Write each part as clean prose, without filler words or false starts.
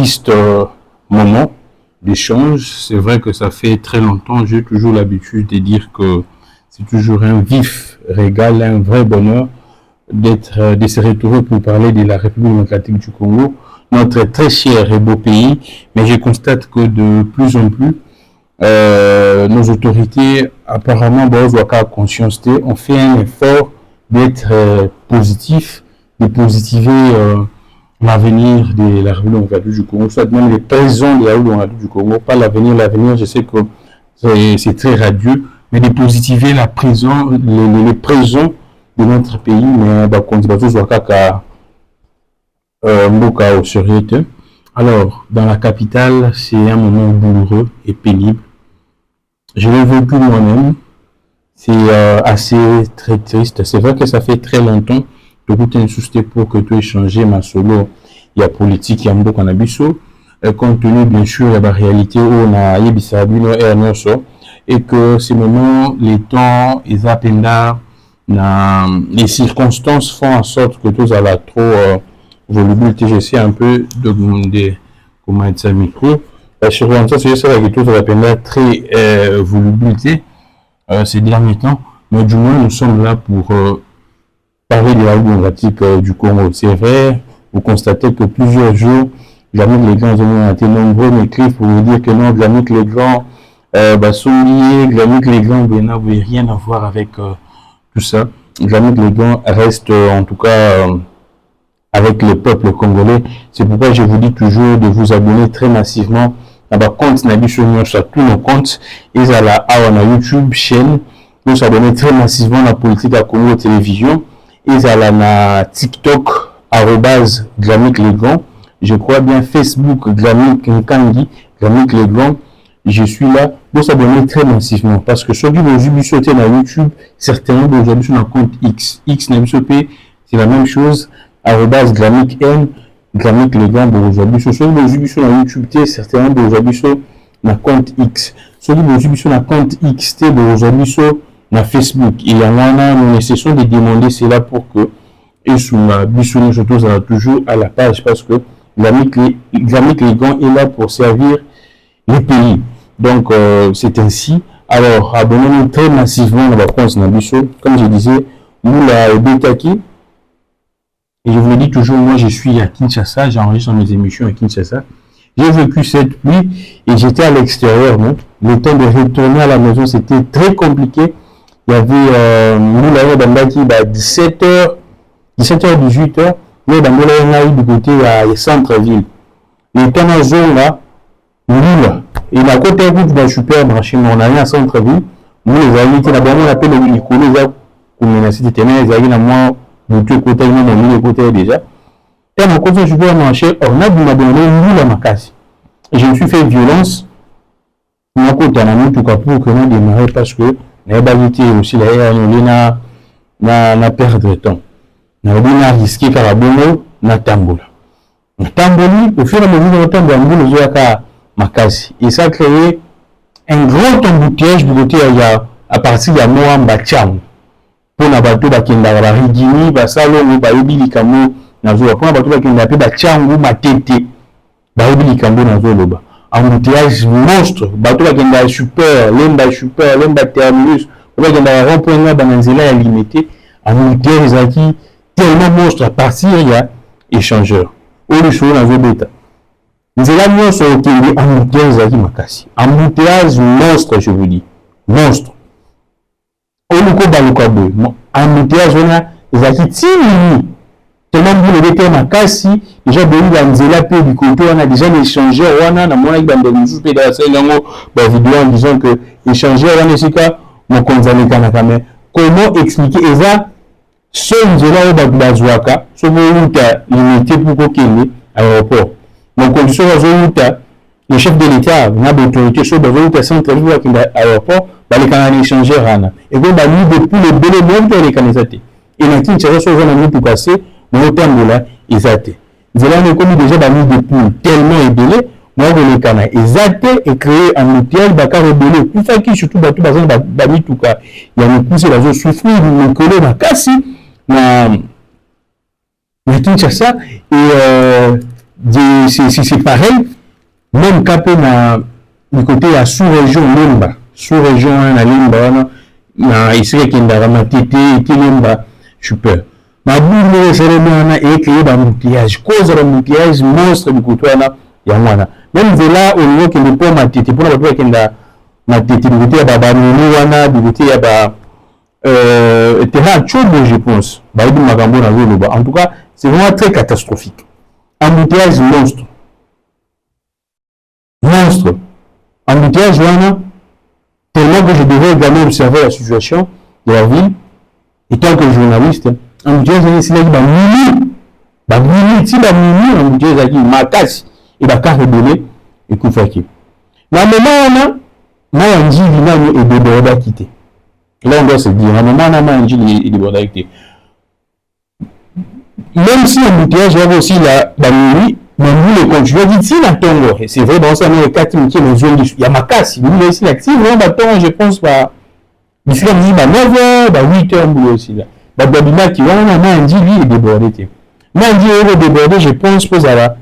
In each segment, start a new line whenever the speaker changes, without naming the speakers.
triste moment d'échange. C'est vrai que ça fait très longtemps, j'ai toujours l'habitude de dire que c'est toujours un vif régal, un vrai bonheur de se retrouver pour parler de la République démocratique du Congo, notre très cher et beau pays. Mais je constate que de plus en plus, nos autorités, apparemment, conscience, ont fait un effort d'être positif, de positiver l'avenir de la République démocratique du Congo, soit même les présents de la République démocratique du Congo, pas l'avenir, je sais que c'est très radieux, mais de positiver les présents de notre pays, mais alors, dans la capitale, c'est un moment douloureux et pénible. Je l'ai vécu moi-même. C'est assez très triste. C'est vrai que ça fait très longtemps que tout est insisté pour que tu aies changé ma solo. Il y a politique, il y a beaucoup d'anabiso. Compte tenu, bien sûr, de la réalité où on a yébissabino et anoso. Et que ces moments, les temps, les appendars, les circonstances font en sorte que tout ça va trop volubilité. J'essaie un peu de demander comment être ça micro. La circonstance, c'est ça que tout ça va très volubilité ces derniers temps. Mais du moins, nous sommes là pour parler de la République démocratique du Congo. C'est vrai, vous constatez que plusieurs jours, Jamik les grands ont été nombreux m'écrivent pour vous dire que non, Jamik les grands sont liés, Jamik les grands n'avaient rien à voir avec tout ça. Jamik les grands reste en tout cas avec le peuple congolais. C'est pourquoi je vous dis toujours de vous abonner très massivement à ma compte Nabiso sur tous nos comptes. Ils à la YouTube chaîne. Vous s'abonner très massivement à la politique à Congo télévision. Ils à la TikTok @Jamik les grands. Je crois bien Facebook Jamik Nkangi, Jamik les grands. Je suis là. Vous s'abonner très massivement parce que ceux qui vont sauter dans YouTube, certainement aujourd'hui sur un compte X Nabisopé, c'est la même chose. Jamik N, Jamik les grands, aujourd'hui, ceux qui vont sur YouTube, certainement aujourd'hui sur un compte X. Ceux qui vont sur un compte X, aujourd'hui sur na Facebook. Il y en a, nous essayons de demander cela pour que et sur la Bissonne, toujours à la page parce que Jamik les grands est là pour servir les pays. Donc, c'est ainsi. Alors, abonnez-vous très massivement à la compte Nabiso. Comme je disais, nous, la Betaki. Et je vous le dis toujours, moi, je suis à Kinshasa. J'enregistre mes émissions à Kinshasa. J'ai vécu cette pluie et j'étais à l'extérieur. Le temps de retourner à la maison, c'était très compliqué. Il y avait, nous, là, dans le 17h, 18h. Nous, dans le côté du centre-ville. Le temps de zone là, nul. Et la côté route d'un supermarché, on a un centre-ville. Nous, les amis, on appelle les collègues, comme la cité, les amis, moi, nous, côté, nous, côté déjà. Et mon côté supermarché, on a demandé nul à ma casse. Et je me suis fait violence. Mon côté, on a mis tout cas pour que nous démarrions parce que la balité aussi, là, na perdre de temps. Na risqué car bono na tambola. Na tamboli, au fur et à mesure de temps, on a Makasi. Et ça a créé un grand embouteillage du côté à partir de Moamba Tchang. Pour na bateau bakenda la rigini, basalo, bayobi likamo, nazo. Pour na bateau bakenda pe Tchang ou matete, bayobi likamo nazo loba. Embouteillage monstre, bateau bakenda lemba terminus, bakenda rond-point bananzela limité, embouteillage zaki tellement monstre à partir il y a échangeur. Au lieu nazo beta. Nous allons sur le embouteillage makasi. Embouteillage monstre, je vous dis. Monstre. Au lieu dans le cabo. Embouteillage, on a les acquis tini. Tellement vous le mettez makasi. Déjà, dans Zela P du côté, on a déjà l'échangeur. On a mon avis dans le sous pédale vidéo en disant que l'échangeur, on est ici, mon conseil kanakame. Comment expliquer ça? Seul Zela ou Bazouaka, ce moment où tu as limité pour qu'au aéroport. Donc, condition le chef de l'État, l'autorité sur le centre-ville de l'aéroport, les canaux échangeurs. Et donc, depuis le délai de les canaux. Et la Kinshasa, sur le pour passer, mais autant de là, ils étaient. Nous avons connu déjà depuis tellement ébélé, moi, les canaux, ils étaient et créé un hôtel, Bakar ébélé. Tout ça qui, surtout, tout basé dans tout cas, il y a une poussée, la zone souffrir, une collée, la casse, la Kinshasa, et c'est pareil, même quand on a du côté de la sous-région Limba, sous-région na Limba, na Israël qui est dans la tété, et Limba, super. Ma boule, c'est vraiment écrit dans l'outillage, cause de l'outillage monstre du côté là, il y a moi. Même là, au niveau qui n'est pas ma tété, pour la voiture qui est dans ma tété, du côté de la Banouana, du côté de la terrain chaud, je pense. En tout cas, c'est vraiment très catastrophique. Embouteillage monstre. Monstre. Embouteillage, tellement que je devrais également observer la situation de la ville, et tant que journaliste, embouteillage, c'est là qu'il va mourir. Si il va mourir, embouteillage, il va casse, il va carrer donner, et coup fait. La moment, on a dit, il est débordé à quitter. Là, on doit se dire, à un moment, on a dit, il est débordé à quitter. Même si l'embouteillage, il y a aussi la nuit, mais nous, les conducteurs disent, si la tombe, c'est vrai, dans ça, on a les 4 minutes, il y a ma casse, il y a ici l'actif, je pense, d'ici là, on dit, 9h, 8h, aussi, là. Babina qui va, on a dit, lui, il est débordé. Moi, on dit, il est débordé, je pense que ça va.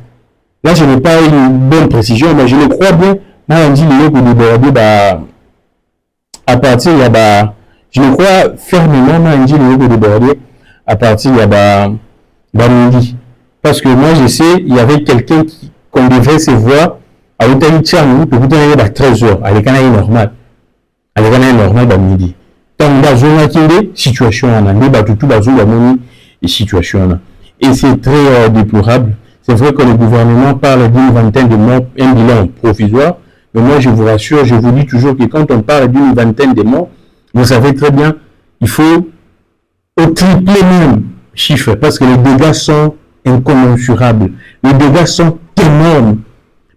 Là, je n'ai pas une bonne précision, mais je le crois bien. Moi, on dit, il est débordé, à partir, je le crois fermement, moi, on dit, il est débordé, à partir, midi. Parce que moi, je sais, il y avait quelqu'un qu'on devrait se voir à l'hôtel Tcham, peut être à 13h, à l'écran normal. À l'écran normal, midi. Tant que dans une situation, on a tout dans une situation. Et c'est très déplorable. C'est vrai que le gouvernement parle d'une vingtaine de morts, un bilan provisoire. Mais moi, je vous rassure, je vous dis toujours que quand on parle d'une vingtaine de morts, vous savez très bien, il faut au triplé même chiffre, parce que les dégâts sont incommensurables. Les dégâts sont énormes.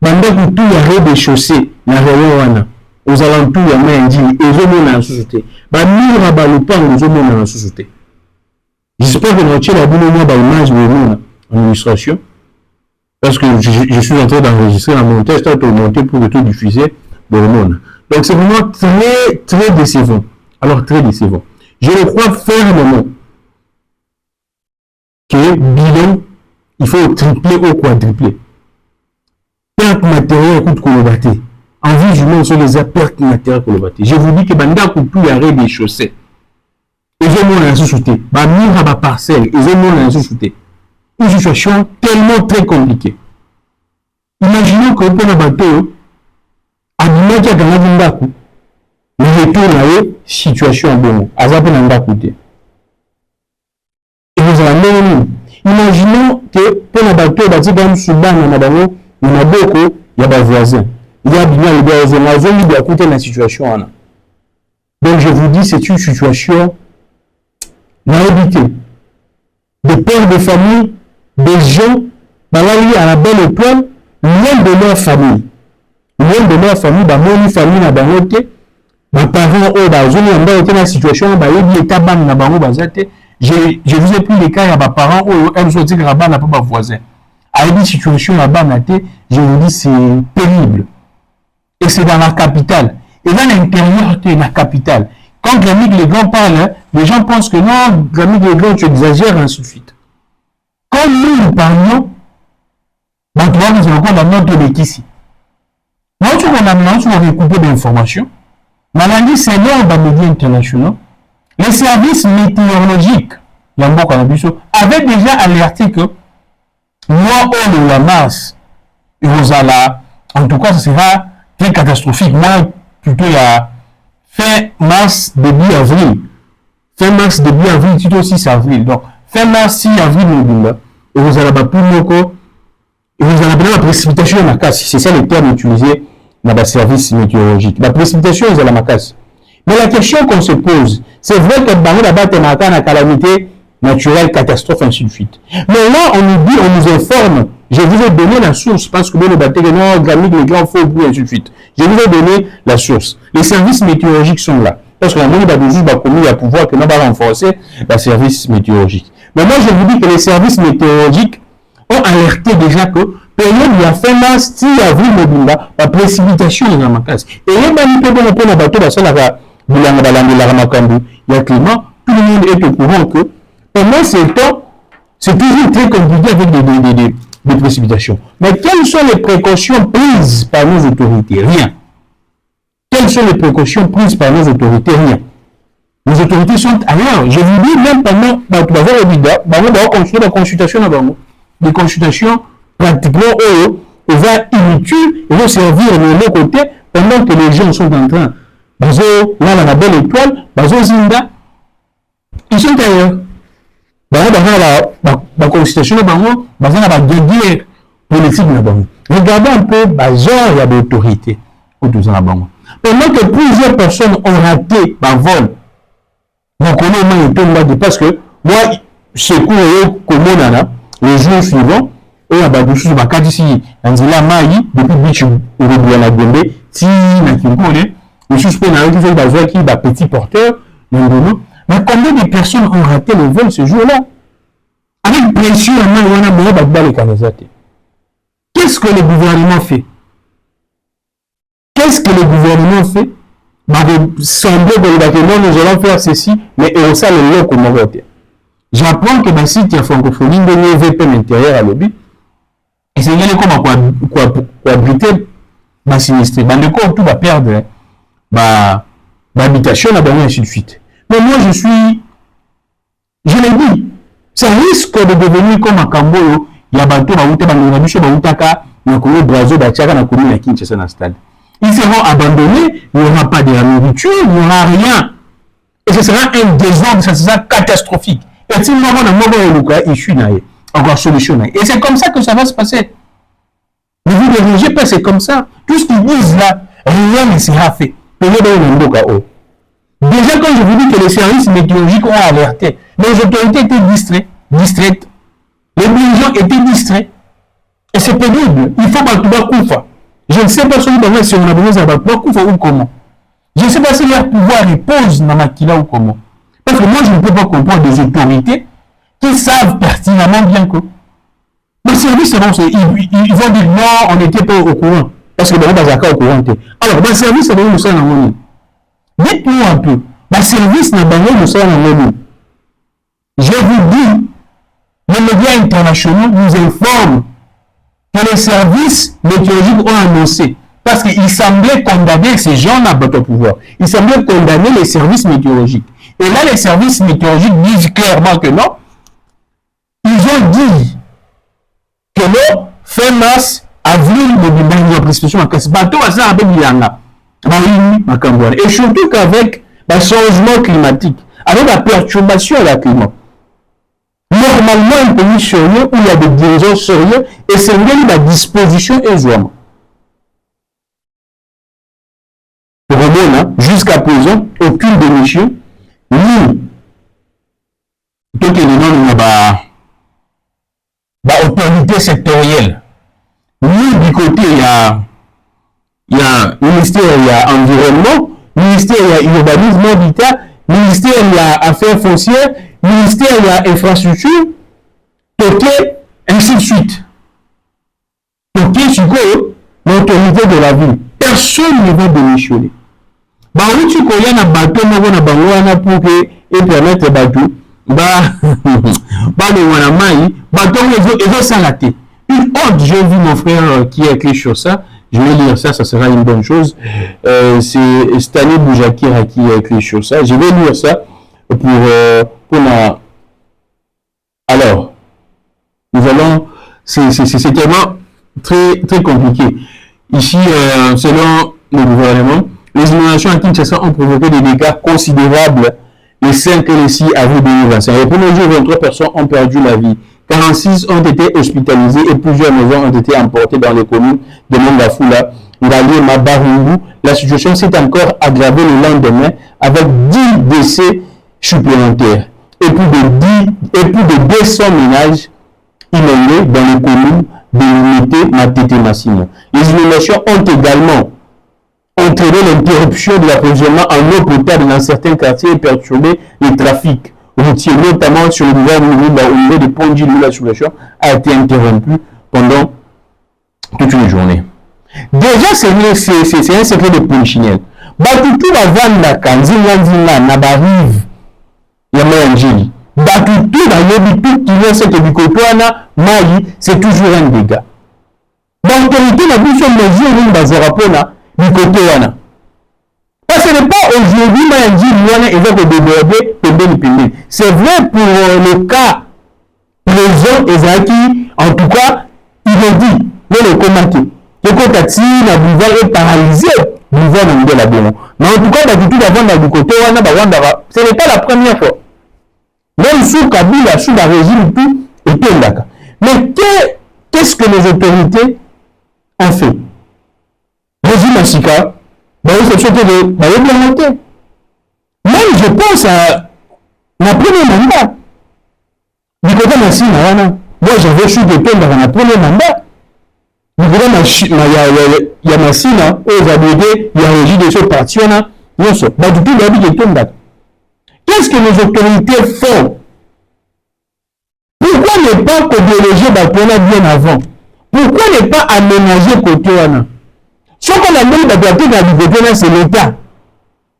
Pendant que tout y a des chaussées, il y a aux alentours, il y a un indigne, et ils ont en société. Mire à Baloupan, ils ont en société. J'espère que nous avons la bonne image en illustration, parce que je suis en train d'enregistrer la montage, je vais monter pour tout diffuser dans le monde. Donc c'est vraiment très, très décevant. Alors très décevant. Je le crois fermement que bilan, il faut tripler ou quadrupler. Perte matérielle coûte colobaté. En vie humaine, sur les pertes matérielles colobaté. Je vous dis que Banda Koutou y a des chaussées. Ils ont un sous-souté. Mire à ma parcelle, ils ont un sous-souté. Une situation tellement très compliquée. Imaginons qu'on peut un bateau, à Dimaki à Ganadimbaku, le retour là, situation bon, à Zapen Ndakouté. Et vous allez imaginons que pour un bateau, il Soudan, il y a beaucoup, il y a des voisins. Il y a bien les voisins, il y a écouter la situation. Donc je vous dis, c'est une situation inhabitée. Des pères de famille, des gens, à la belle étoile, loin de leur famille. Loin de leur famille, mon famille n'a pas été. Mes parents, dans une situation, je vous ai pris les cas, il y a des parents, elles sont dit que là-bas n'a pas de voisin. À une situation là-bas, je vous dis, c'est terrible. Et c'est dans la capitale. Et dans l'intérieur de la capitale. Quand Gramig les grands parlent, les gens pensent que non, Gramig les grands, tu exagères, ainsi de suite. Quand nous parlons, nous avons encore la note de l'équipe. Nous avons recoupé d'informations. Malandi, c'est l'ordre des médias internationaux. Les services météorologiques, avaient déjà alerté que moi, on la masse, et vous allez, en tout cas, ça sera très catastrophique. Moi, plutôt, il y a fin mars, début avril. Fin mars, début avril, plutôt 6 avril. Donc, fin mars, 6 avril, et vous allez pas plus locaux, et vous allez la précipitation de la casse. C'est ça le terme utilisé dans le service météorologique. La précipitation est à la casse. Mais la question qu'on se pose, c'est vrai que dans là-bas, tu as une calamité naturelle, catastrophe, ainsi de suite. Mais là, on nous dit, on nous informe. Je vous ai donné la source, parce que le bâtiment, les grands faux bruits, ainsi de suite. Je vous ai donné la source. Les services météorologiques sont là. Parce que la moindre de jour, il y a pouvoir que nous va renforcer le service météorologique. Mais moi, je vous dis que les services météorologiques ont alerté déjà que période il y a fin mars, 6 avril, la précipitation est dans ma case. Et il y a un peu de bateau, il y a climat, tout le monde est au courant que pendant ce temps, c'est toujours très compliqué avec de précipitation. Mais quelles sont les précautions prises par nos autorités? Rien. Quelles sont les précautions prises par nos autorités? Rien. Les autorités sont ailleurs. Je vous dis, même pendant la consultation, des consultations pratiquement inutiles et vont servir de l'autre côté pendant que les gens sont en train. Là, la belle étoile, Zinda, ils sont ailleurs. La consultation, la guerre politique. Regardez un peu, il y a d'autorité. Pendant que plusieurs personnes ont raté par vol, parce que moi, c'est court le jour suivant, il y a des choses qui depuis Bichu, au début de la Gombe, si je suis petit porteur, mais combien de personnes ont raté le vol ce jour-là? Avec pression, qu'est-ce que le gouvernement fait? Qu'est-ce que le gouvernement fait? Sembler que nous allons faire ceci, mais ça, le lot comment voter. J'apprends que dans site de francophonie, il y a VP l'intérieur à lobby. Et c'est comme abriter ma sinistré. Le corps tout va perdre l'habitation, et ainsi de suite. Mais moi, je l'ai dit, ça risque de devenir comme à Camboyo, il y a bateau, ils seront abandonnés, il n'y aura pas de nourriture, il n'y aura rien. Et ce sera un désordre, ça sera catastrophique. Et si nous avons encore solution. Et c'est comme ça que ça va se passer. Ne vous dérangez pas, c'est comme ça. Tout ce qu'ils disent là, rien ne sera fait. Déjà, quand je vous dis que les services météorologiques ont alerté, les autorités étaient distraites. Les dirigeants étaient distraits. Et c'est pénible. Il faut battre Koufa. Je ne sais pas si on a besoin de Koufa ou comment. Je ne sais pas si leur pouvoir repose dans Makila ou comment. Parce que moi, je ne peux pas comprendre des autorités qui savent pertinemment bien que les services, ils vont dire non, on n'était pas au courant. Parce que les gens au courant. Alors, le service, c'est nous sommes en ligne. Dites-nous un peu. Le service, nous sommes en ligne. Je vous dis, les médias internationaux nous informent que les services météorologiques ont annoncé. Parce qu'ils semblaient condamner ces gens-là au pouvoir. Ils semblaient condamner les services météorologiques. Et là, les services météorologiques disent clairement que non. Ils ont dit que le fin mars, avril, de précipitation à bateau à ça avec Milanga. Et surtout qu'avec le changement climatique, avec la perturbation de la climat. Normalement, un pays sérieux où il y a des dirigeants sérieux et c'est une la disposition aisément. Jusqu'à présent, aucune démission, ni autorité sectorielle, ni du côté il y a ministère, il y a environnement, ministère, il y a urbanisme habitat, ministère, il y a affaires foncières, ministère, il y a infrastructure, toqué, ainsi de suite. Toqué, sur l'autorité de la ville. Personne ne va démissionner. Oui, tu connais un bateau, pour que permettre bateau, une autre, j'ai vu mon frère qui a écrit sur ça. Je vais lire ça, ça sera une bonne chose. C'est Stanley Boujakira qui a écrit sur ça. Je vais lire ça pour la... Alors, nous allons... C'est tellement très, très compliqué. Ici, selon le gouvernement, les inondations à Kinshasa ont provoqué des dégâts considérables les 5 et les 6 avril 2025. Les premiers jours, 23 personnes ont perdu la vie. 46 ont été hospitalisés et plusieurs maisons ont été emportées dans les communes de Mongafula, Ngali, Mabarungu. La situation s'est encore aggravée le lendemain avec 10 décès supplémentaires et plus de 200 ménages inondés dans les communes de l'unité Matete Massimo. Les inondations ont également entraîné l'interruption de l'approvisionnement en eau potable dans certains quartiers et perturbé le trafic routier, notamment sur le gouvernement au niveau de Ponji, où la circulation a été interrompue pendant toute une journée. Déjà, c'est un secret de Polichinelle. Tout va vendre la canzine, la nabarive, la Manjili. Batutu, bayebi, tout qui vient cette bikotoana, maï, c'est toujours un dégât. L'autorité n'a plus sur mesure d'une bazarapona, bikotoana. Parce que ce n'est pas aujourd'hui, c'est vrai pour le cas présent, Ezaki, en tout cas, il est dit, le commenté. Le Kotati, la boulevard est paralysé, boulevard de la Bénin. Mais en tout cas, tout avant du côté, ce n'est pas la première fois. Même sous Kabila, sous la régime, tout était là. Mais qu'est-ce que les autorités ont fait? Régime Asika, c'est surtout de l'implémenter. Même je pense à la première mandat. Du côté Massina, moi j'avais su de temps dans la première mandat. Du côté il y a Massina, aux abonnés, il y a régime de ce parti, du tout, il y a des temps. Qu'est-ce que les autorités font? Pourquoi ne pas codéloger Batouana bien avant? Pourquoi ne pas aménager Kotoana? Ce qu'on a mis d'adapter dans le Batouana, c'est l'État.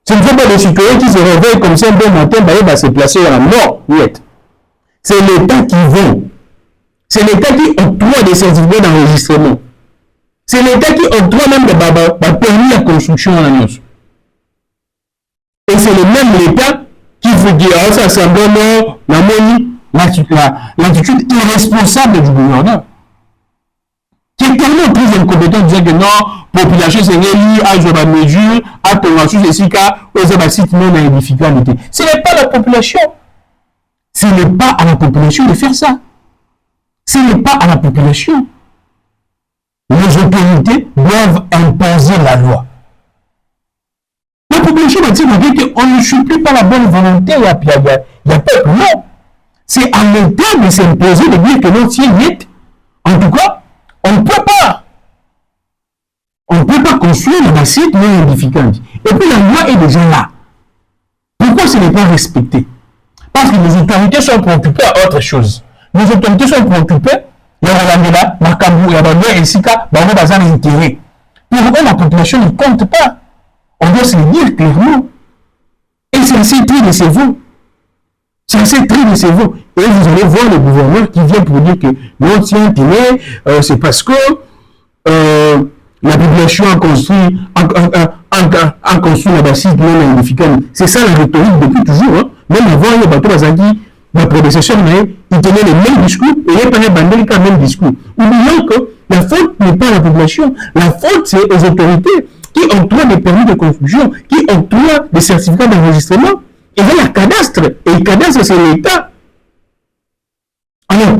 Ce ne sont pas des citoyens qui se réveillent comme ça un bon matin, va se placer à la mort. C'est l'État qui vend. C'est l'État qui octroie des certificats d'enregistrement. C'est l'État qui octroie même des permis de construction en annonce. Et c'est le même l'État qui veut dire, ça c'est vraiment l'attitude irresponsable du gouverneur. Qui est tellement plus incompétent de dire que non, population c'est réélu, à la mesure, à ton ressource, et si cas, aux abasites non à difficulté. Ce n'est pas la population. Ce n'est pas à la population de faire ça. Ce n'est pas à la population. Les autorités doivent imposer la loi. La population va dire qu'on ne suit plus par la bonne volonté, il y a peuple. Non. C'est à l'État de s'imposer de dire que non, si vite, en tout cas, on ne peut pas. On ne peut pas construire un site non édificant. Et puis la loi est déjà là. Pourquoi ce n'est pas respecté? Parce que les autorités sont préoccupées à autre chose. Les autorités sont préoccupées, il y a là, Makabou, il y a Bandoué, et Sika, il y a un intérêt. Pour eux, la population ne compte pas. On doit se le dire clairement. Et c'est assez très décevant. C'est assez très décevant. Et vous allez voir le gouverneur qui vient pour dire que non, tiens, c'est parce que la population a construit la bassiste non édificante. C'est ça la rhétorique depuis toujours. Hein. Même avant, il y a bateau Bazaki, ma prédécesseur, il tenait le même discours et il prenait Bandelika le même discours. Oublions que la faute n'est pas à la population. La faute, c'est aux autorités qui octroient des permis de construction, qui octroient des certificats d'enregistrement. Et il y a le cadastre. Et le cadastre, c'est l'État. Alors,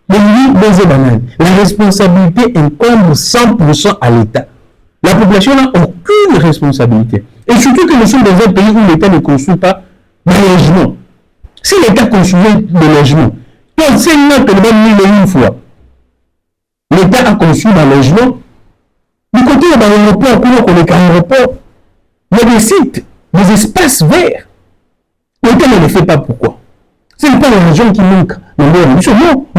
la responsabilité incombe 100% à l'État. La population n'a aucune responsabilité. Et surtout que nous sommes dans un pays où l'État ne construit pas de logement. Si l'État construisait des logements, quand c'est une fois, l'État a construit un logement, du côté de l'aéroport, il y a des sites, des espaces verts. L'État ne le fait pas. Pourquoi? Ce n'est pas l'argent qui manque. Nous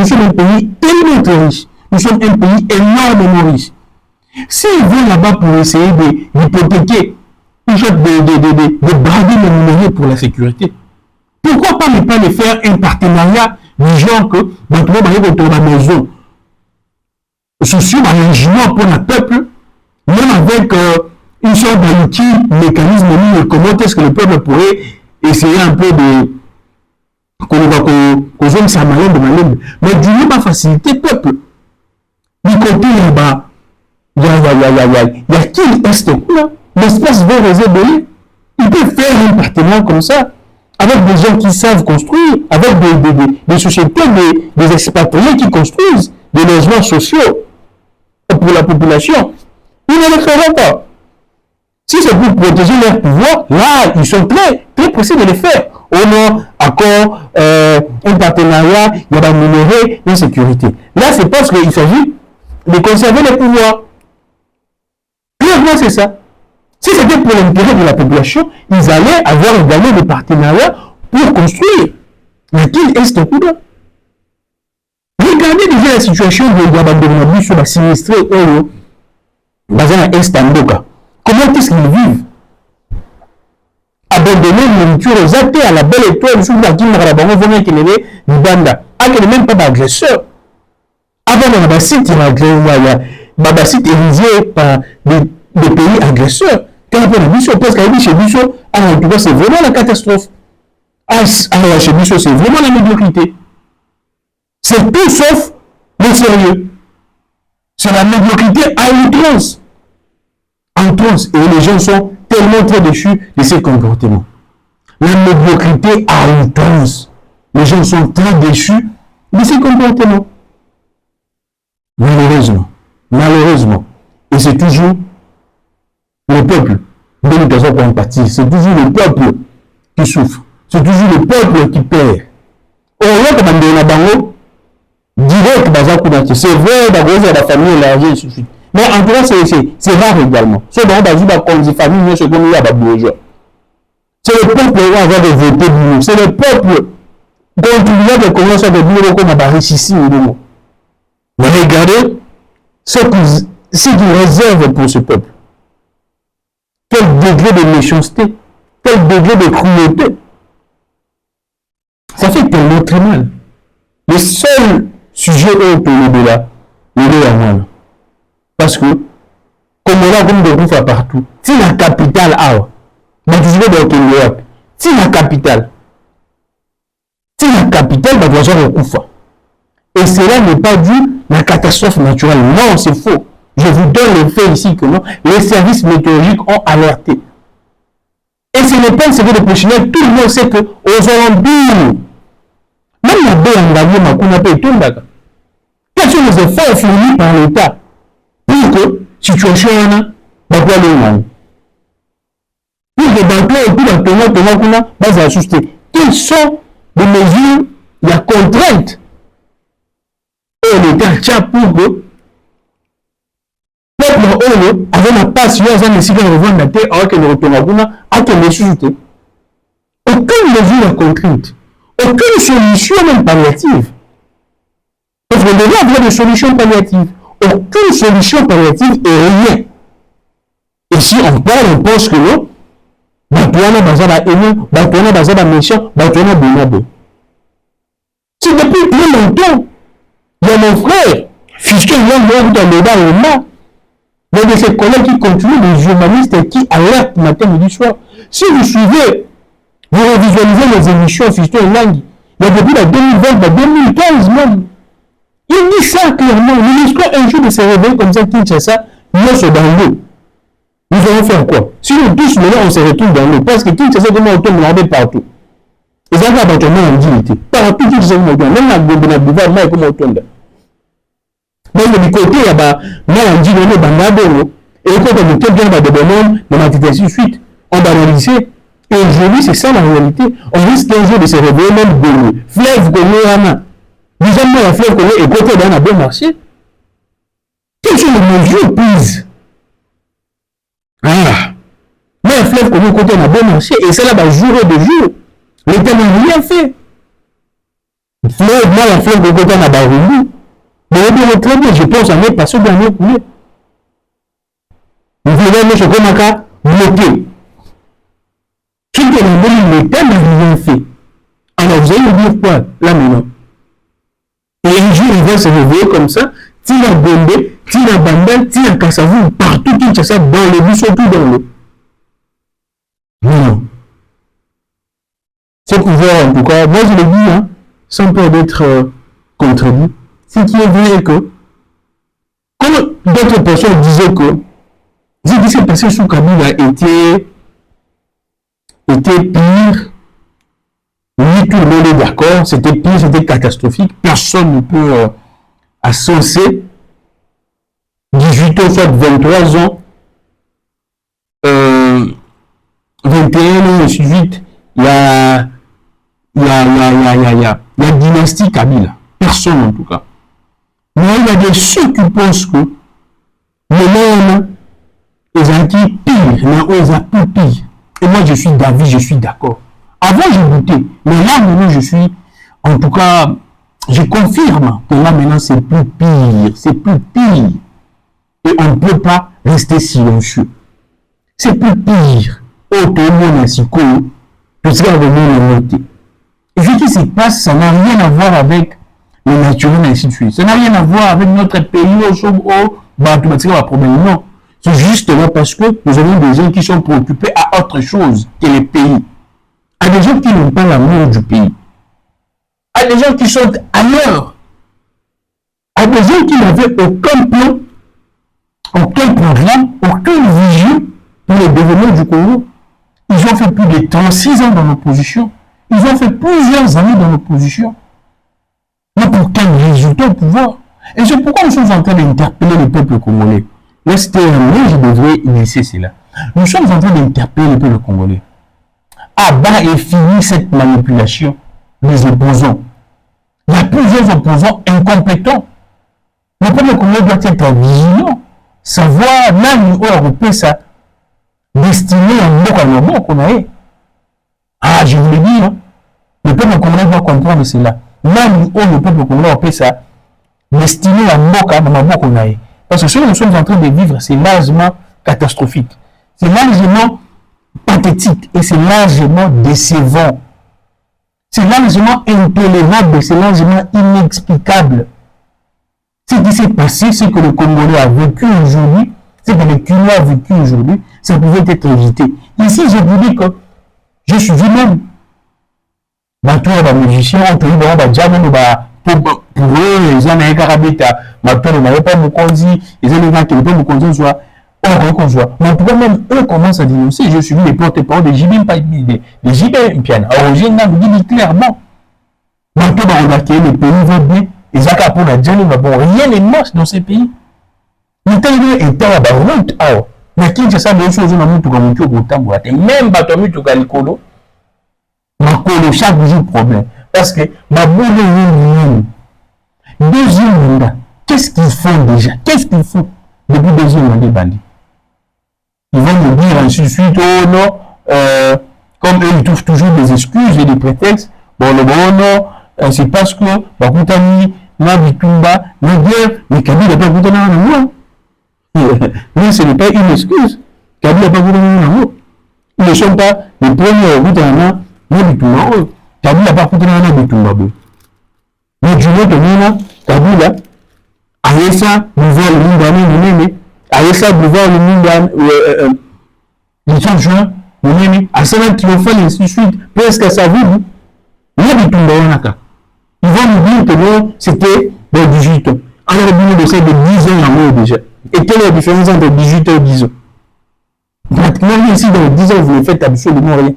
sommes un pays tellement très riche. Nous sommes un pays énormément riche. S'ils vont là-bas pour essayer d'hypothéquer, de brader les numéros pour la sécurité, pourquoi pas ne pas les faire un partenariat du genre que dans la maison sociaux, un logement pour le peuple, même avec une sorte d'outil, mécanisme, comment est-ce que le peuple pourrait essayer un peu de qu'on aime sa malade de malade. Mais du coup, pas faciliter le peuple. Du côté là-bas, il y a qui est là? L'espace vert réservé. Il peut faire un partenariat comme ça, avec des gens qui savent construire, avec des sociétés, des expatriés qui construisent des logements sociaux pour la population. Ils ne le feront pas. Si c'est pour protéger leur pouvoir, là, ils sont très pressés de le faire. Au nom, accord, un partenariat, il y a un numéro de sécurité. Là, c'est parce qu'il s'agit de conserver le pouvoir. Clairement, c'est ça. Si c'était pour l'intérêt de la population, ils allaient avoir également des partenariats pour construire. Mais qui est ce coup-là? Regardez déjà la situation de l'abandonnement sur la sinistrée dans un Est-Amboka. Comment est-ce qu'ils vivent? abandonner la nourriture aux athées à la belle étoile, sous la guimara, la banque, vous n'avez Libanda. Ah, qu'elle n'est même pas d'agresseur. Avant, on a un site érigé par des pays agresseurs. Quand on a vu ça, parce qu'à chez Bissot, en tout cas, c'est vraiment la catastrophe. Alors, chez Bissot, c'est vraiment la médiocrité. C'est tout sauf le sérieux. C'est la médiocrité à outrance. En outrance. Et les gens sont tellement très déchus de ces comportements. La médiocrité à outrance. Les gens sont très déchus de ces comportements. Malheureusement. Malheureusement. Et c'est toujours le peuple dont nous devons compatir. C'est toujours le peuple qui souffre. C'est toujours le peuple qui perd. Direct, c'est vrai, la famille est large, et ainsi de suite. Mais en tout cas, c'est rare également. C'est le peuple qui va avoir des votés. C'est le peuple contre de commencer à dire qu'on a réussi. Mais regardez ce qu'ils réservent pour ce peuple. Quel degré de méchanceté, quel degré de cruauté. Ça fait tellement très mal. Le seul sujet autour de là, il est à mal. Parce que, comme on a comme de bouffe partout, si la capitale a, mais tu sais dans quel lieu, si la capitale, va doit avoir Koufa. Et cela n'est pas dû à la catastrophe naturelle. Non, c'est faux. Je vous donne le fait ici que non, les services météorologiques ont alerté. Et ce n'est pas un secret de professionnel, tout le monde sait que aux alentours, même la baie en Gabon, on appelle tout le monde. Quels sont les efforts fournis par l'État pour que situation va pas aller mal? Pour que dans tout le va s'ajuster. Quelles sont les mesures, la contrainte et l'État tient pour que peuple avec la passion, ils ont décidé de revendre la terre alors que le retour à que les sujets. Aucune mesure contrainte, aucune solution même palliative. Parce qu'on devait avoir des solutions palliatives. Aucune solution palliative et rien. Et si on parle, on pense que non, Batuana Bazaba Eno, Batuana Bazaba méchant, Batuana Bonabo. C'est depuis très longtemps. Il y a mon frère, puisqu'il y a mort dans le bas au mât. Mais de ces collègues qui continuent, les journalistes qui alertent matin, midi, soir. Si vous suivez, vous revisualisez les émissions Fiston et Langue, il y a depuis la 2020, la 2015 même. Il dit ça clairement. L'UNESCO, un jour de se réveiller comme ça, Kinshasa, nous sommes dans l'eau. Nous allons faire quoi? Si nous tous, maintenant, on se retrouve dans l'eau, parce que Kinshasa, comment on tombe l'armée partout. Ils ont abattement en dignité. Partout, Kinshasa, comment on tombe. Même la Gobena, mais comment on tombe. Donc, du côté, il y a mal en dignité, et quand on est bien de bonhomme, de ma ainsi de suite, on va analyser. Et aujourd'hui, c'est ça la réalité. On risque un jour de se réveiller, même de l'eau. Fleuve, Goméana. Disons moi la fleuve qu'on est côté dans un bon marché. Quelles sont les mesures prises? Ah! Mais la fleuve qu'on est côté dans un bon marché, et ça là, va jour de jour. L'État n'a rien fait. Fleuve, moi la fleuve qu'on est côté dans un barou. Mais on très bien, je pense en est passé dans le coulé. Vous voyez, M. Komaka, bloqué. Qui est le l'État n'a rien fait. Alors vous allez me dire quoi, là maintenant? Et un jour, il va se réveiller comme ça, Tina Gombe, Tina Banda, Tina Kassavou, partout, Kinshasa, dans le bus, tout dans l'eau. Non. C'est pouvoir, en tout cas, moi je le dis, hein, sans peur d'être contredit, c'est qu'il est vrai que, comme d'autres personnes disaient que, ce qui s'est passé sous Kabila était pire. Oui, tout le monde est d'accord, c'était pire, c'était catastrophique. Personne ne peut ascenser 18 ans, soit 23 ans, 21 ans, et ainsi de suite. Il y a dynastie Kabila. Personne en tout cas. Mais il y a des ceux qui pensent que le monde est un qui pire, mais ils ont plus pire. Et moi je suis d'avis, je suis d'accord. Avant, j'ai douté, mais là, maintenant, je suis, en tout cas, je confirme que là, maintenant, c'est plus pire, c'est plus pire. Et on ne peut pas rester silencieux. C'est plus pire. tout ce et ce qui se passe, ça n'a rien à voir avec le naturel, ainsi de suite. Ça n'a rien à voir avec notre pays, non. C'est justement parce que nous avons des gens qui sont préoccupés à autre chose que les pays. À des gens qui n'ont pas l'amour du pays. À des gens qui sont ailleurs. À des gens qui n'avaient aucun plan, aucun programme, aucune vision pour le développement du Congo. Ils ont fait plus de 36 ans dans l'opposition. Ils ont fait plusieurs années dans l'opposition. Mais pour quel résultat au pouvoir? Et c'est pourquoi nous sommes en train d'interpeller le peuple congolais. Restez je devrais laisser cela. Nous sommes en train d'interpeller le peuple congolais. À bas et fini cette manipulation des opposants. Il y a plusieurs opposants incompétents. Le peuple congolais doit être vigilant. Savoir là où on ça destiné à nous qu'on a. Ah, je vous l'ai dit, hein? Le peuple congolais doit comprendre cela. Là où le peuple congolais on ça destiné à nous qu'on a. Parce que ce que nous sommes en train de vivre, c'est largement catastrophique. C'est largement pathétique et c'est largement décevant. C'est largement intolérable, c'est largement inexplicable. Ce qui s'est passé, ce que le Congolais a vécu aujourd'hui, ce que le Kenya a vécu aujourd'hui, ça pouvait être évité. Ici, je vous dis que je suis lui-même. Pour eux, les gens n'avaient qu'à rabita, maintenant, n'avaient pas mon conduit, les gens n'avaient pas mon conduit, soit on reconçoit. Mais pourquoi même eux commencent à dénoncer, je suis les porte-parole des JB des JB Piana. Alors, j'ai dit clairement, maintenant, on va remarquer, les pays vont bien, les accords pour la Djani, mais bon, rien n'est moche dans ces pays. Maintenant, il est à la route, alors, mais qui est ça, bien sûr, on a mis tout comme tout au temps, même pas tout au calicolo, ma colo, chaque jour, problème. Parce que, ma bonne deuxième mandat, qu'est-ce qu'ils font déjà? Qu'est-ce qu'ils font depuis deuxième mandat bandit? Ils vont nous dire ensuite, oh non, comme eux, ils trouvent toujours des excuses et des prétextes. Bon, le bon, non, c'est parce que, bah, Koutani, la Bitumba, la guerre, mais Kabila n'a pas Koutani en amour. Mais ce n'est pas une excuse. Kabila n'a pas Koutani en amour. Ils ne sont pas les premiers Koutani, la Bitumba. Kabila n'a pas Koutani en Bitumba. Mais du moins, Kabila, Aïssa, nous voyons le monde Aïssa, nous voyons le monde le 30 juin, à 50 kilomètres, et ainsi de suite, presque à sa vie, il y a des tombes. Ils vont nous dire que non, c'était 18 ans. Alors, on de ça de 10 ans en haut déjà. Et quelle est la différence entre 18 ans et 10 ans? Pratiquement, ici, dans les 10 ans, vous ne faites absolument rien.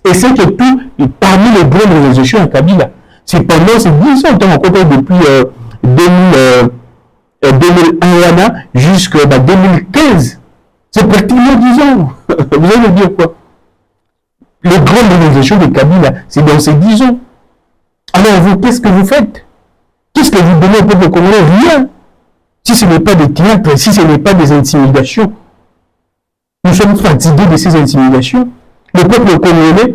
Et c'est que tout, parmi les grandes réalisations à Kabila, c'est pendant ces 10 ans, on compte depuis 2001 jusqu'à 2015. C'est pratiquement 10 ans. Vous allez me dire quoi? Les grandes réalisations de Kabila, c'est dans ces 10 ans. Alors vous, qu'est-ce que vous faites? Qu'est-ce que vous donnez au peuple congolais? Rien. Si ce n'est pas des théâtres, si ce n'est pas des intimidations. Nous sommes fatigués de ces intimidations. Le peuple congolais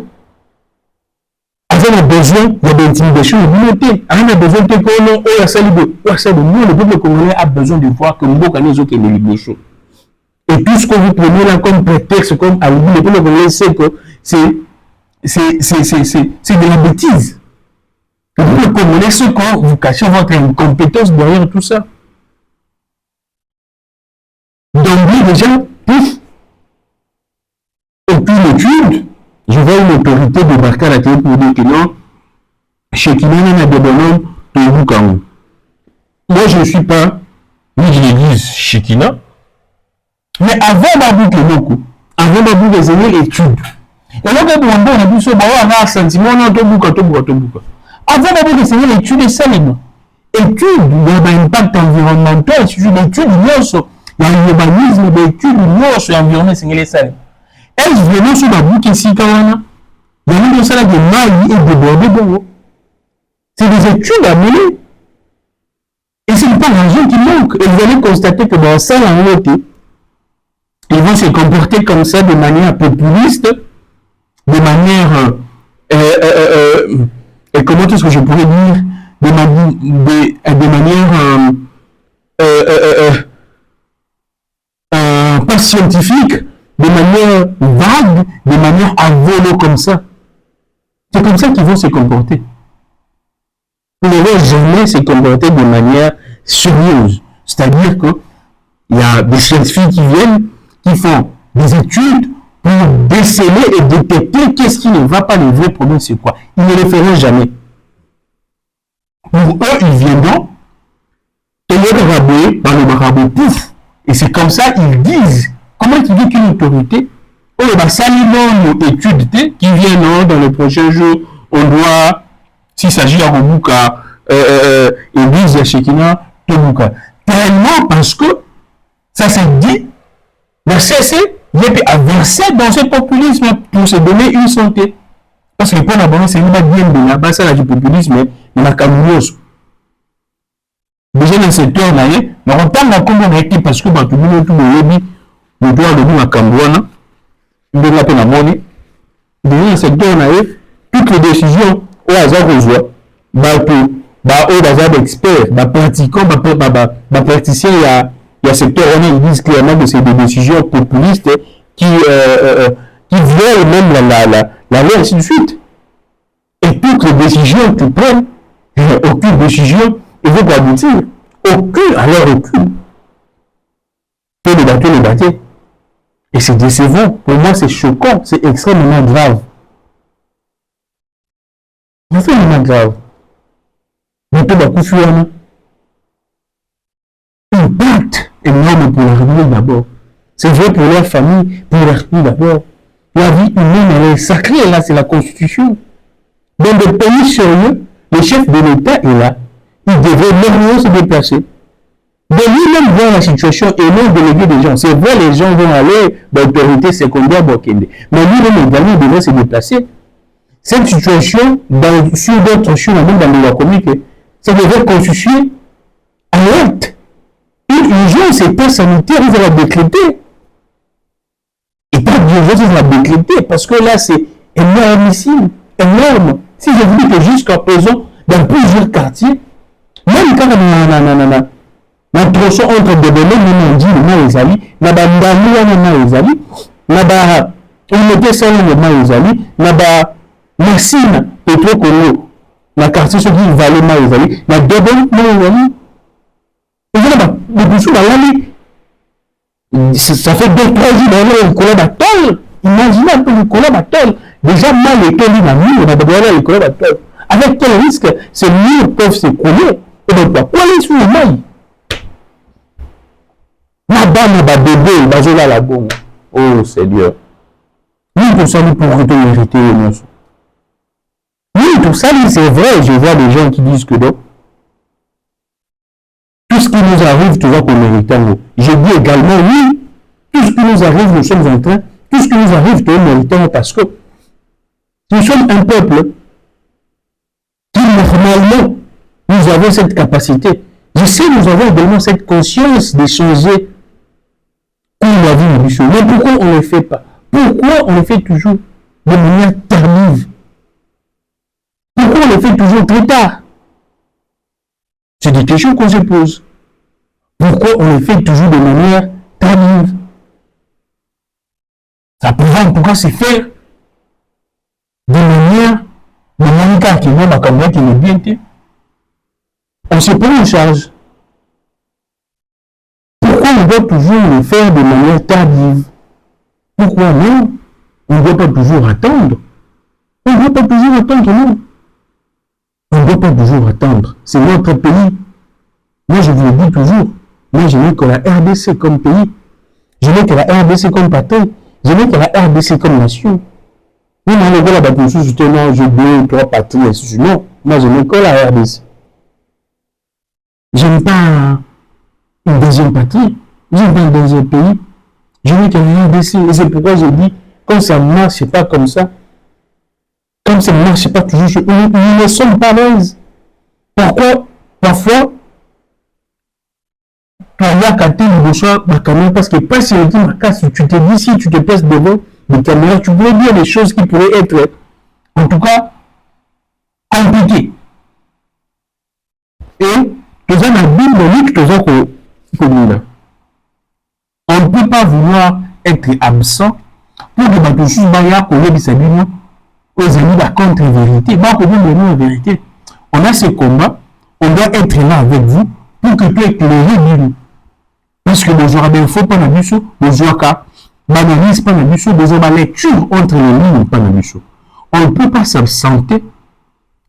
avait besoin, il y a des intimidations de l'unité. On a besoin que nous, le peuple congolais a besoin de voir que nous avons des libérations. Et tout ce que vous prenez là comme prétexte, comme alibi, le peuple congolais sait que c'est de la bêtise. Le peuple congolais sait que vous cachez votre incompétence derrière tout ça. Donc, déjà, pouf, aucune étude, je vois une autorité débarquer à la télé pour dire que non, chez qui n'a pas de bonhomme, de vous quand même. Moi, je ne suis pas ni de l'église Shekina, mais avant d'aboutir que beaucoup, avant d'aboutir les années études. Et là, quand on a dit ça, on a un sentiment, on a tout bouca. Avant d'aboutir les années études, c'est ça, études, il y a un impact environnemental, c'est une étude, il y a un urbanisme, d'études, il y a un environnement, c'est les salles. Est-ce vraiment sur la boucle ici, Kawana? Il y a une salle de maille et de bordé. C'est des études à mener. Et c'est pas l'argent qui manque. Et vous allez constater que dans la salle en réalité, ils vont se comporter comme ça de manière populiste, de manière, comment est-ce que je pourrais dire, de manière pas scientifique, de manière vague, de manière à voler comme ça. C'est comme ça qu'ils vont se comporter. Ils ne vont jamais se comporter de manière sérieuse. C'est-à-dire qu'il y a des jeunes filles qui viennent, qui font des études pour déceler et détecter qu'est-ce qui ne va pas, les vrais problèmes, c'est quoi. Ils ne le feront jamais. Pour eux, ils viendront, te le rabouer par le marabout, pouf. Et c'est comme ça qu'ils disent. Comment tu dis qu'une autorité, oh, bah, saluons nos études, qui viennent dans les prochains jours, on doit, s'il s'agit à Robuka, Église Shekina, Tobuka. Tellement parce que ça s'est dit, mais cesser, il y a avancer dans ce populisme pour se donner une santé. Parce que pour l'abonner, c'est une bien de la base du populisme, mais la camouilleuse. Déjà dans ce secteur-là, mais on parle comme on a été parce que tout le monde, tout le lobby, le droit de nous à Cambouana, de la peine à monnaie. Déjà dans ce secteur-là, toutes les décisions au hasard qu'on voit, au hasard d'experts, pratiquants, praticiens, il y a secteur, ils disent clairement que c'est des décisions populistes qui violent même la loi, ainsi de suite. Et toutes les décisions que tu prends, aucune décision ne va aboutir. Aucune, alors aucune. Tous les bateaux. Et c'est décevant. Pour moi, c'est choquant. C'est extrêmement grave. C'est extrêmement grave. Mais tout va coucher là. Impact énorme pour la République d'abord. C'est vrai pour leur famille, pour la République d'abord. La vie humaine, elle est sacrée. Là, c'est la Constitution. Dans des pays sérieux, le chef de l'État est là. Il devrait normalement se déplacer. De lui-même voir la situation et non déléguer des gens. C'est vrai, les gens vont aller d'autorité secondaire Bokende. Mais lui-même également devrait se déplacer. Cette situation, sur d'autres choses, même dans le communiqué, ça devrait constituer alerte. Une urgence, état sanitaire, il va la décréter. État d'urgence, il va la décréter. Parce que là, c'est énormissime. Énorme. Si je vous dis que jusqu'à présent, dans plusieurs quartiers, même quand la tronçon entre des domaines, on dit les amis, on mettait ça les amis, machine, pétrole, la quartier, ce qui valait les amis, la domaine, les amis. Et voilà, ça fait 2-3 jours dans le collaborateur. Imaginez un peu le collaborateur. Déjà, mal école, il a mis, on a besoin de le collaborateur. Avec quel risque ces murs peuvent s'écrouler? Et donc, quoi aller sur le mail? Madame, bébé, bazola la bombe. Oh Seigneur. Oui, tout ça, nous pouvons mériter les noms. Oui, tout ça, c'est vrai. Je vois des gens qui disent que non. Tout ce qui nous arrive, tu vois qu'on mérite en nous. Je dis également, oui, tout ce qui nous arrive, nous sommes en train, tout ce qui nous arrive, nous méritons parce que nous sommes un peuple qui, normalement, nous avons cette capacité. Je sais, nous avons également cette conscience d'échanger pour la vie du show. Mais pourquoi on ne le fait pas? Pourquoi on le fait toujours de manière tardive? Pourquoi on le fait toujours très tard? C'est des questions qu'on se pose. Pourquoi on le fait toujours de manière tardive? Ça pourra se faire de manière qui n'est pas comme qui est bien. On se prend en charge. Pourquoi on doit toujours le faire de manière tardive? Pourquoi non? On ne doit pas toujours attendre. On ne doit pas toujours attendre, non. On ne doit pas toujours attendre. C'est notre pays. Moi, je vous le dis toujours. Moi, je n'ai que la RDC comme pays. Je n'ai que la RDC comme patrie. Je n'ai que la RDC comme nation. Nous, on est là, je veux trois patries. Non, moi, je n'ai que la RDC. Je n'ai pas une deuxième patrie. Je n'ai pas un deuxième pays. Je n'ai que la RDC. Et c'est pourquoi je dis, quand ça ne marche pas comme ça, comme ça ne marche pas toujours, nous ne sommes pas à l'aise. Pourquoi? Parfois, tu as capté le bonsoir ma caméra parce que pas si tu te dis, si tu te places devant des caméras, tu pourrais dire des choses qui pourraient être, en tout cas, compliquées. Et, tu as un biblique, tu as on ne peut pas vouloir
être absent pour que Batouchou Baya Koye Sabino aux amis la contre-vérité. La vérité. On a ce combat, on doit être là avec vous pour que tu éclaires nous. Parce que les gens ne faut pas la mission, les gens banalise pas la mission, les gens lecture entre les lignes pas la mission. On ne peut pas s'absenter